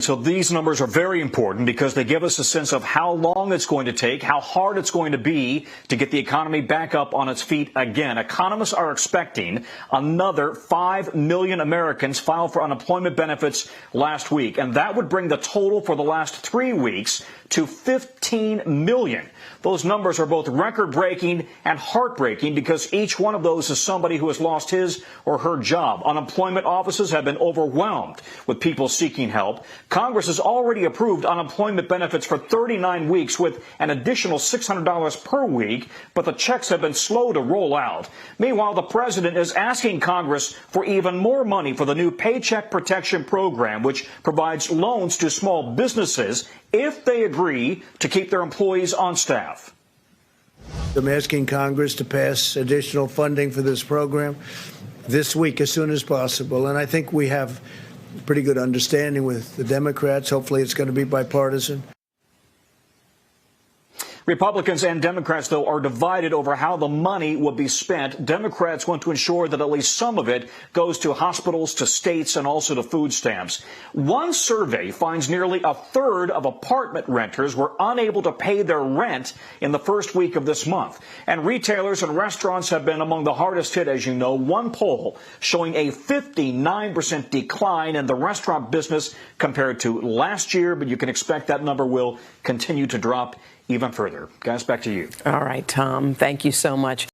So these numbers are very important because they give us a sense of how long it's going to take, how hard it's going to be to get the economy back up on its feet again. Economists are expecting another 5 million Americans file for unemployment benefits last week, and that would bring the total for the last 3 weeks to 15 million. Those numbers are both record-breaking and heartbreaking because each one of those is somebody who has lost his or her job. Unemployment offices have been overwhelmed with people seeking help. Congress has already approved unemployment benefits for 39 weeks with an additional $600 per week, but the checks have been slow to roll out. Meanwhile, the president is asking Congress for even more money for the new Paycheck Protection Program, which provides loans to small businesses if they agree to keep their employees on staff. I'm asking Congress to pass additional funding for this program this week as soon as possible. And I think we have a pretty good understanding with the Democrats. Hopefully it's going to be bipartisan. Republicans and Democrats, though, are divided over how the money will be spent. Democrats want to ensure that at least some of it goes to hospitals, to states, and also to food stamps. One survey finds nearly a third of apartment renters were unable to pay their rent in the first week of this month. And retailers and restaurants have been among the hardest hit, as you know. One poll showing a 59% decline in the restaurant business compared to last year, but you can expect that number will continue to drop even further. Guys, back to you. All right, Tom, thank you so much.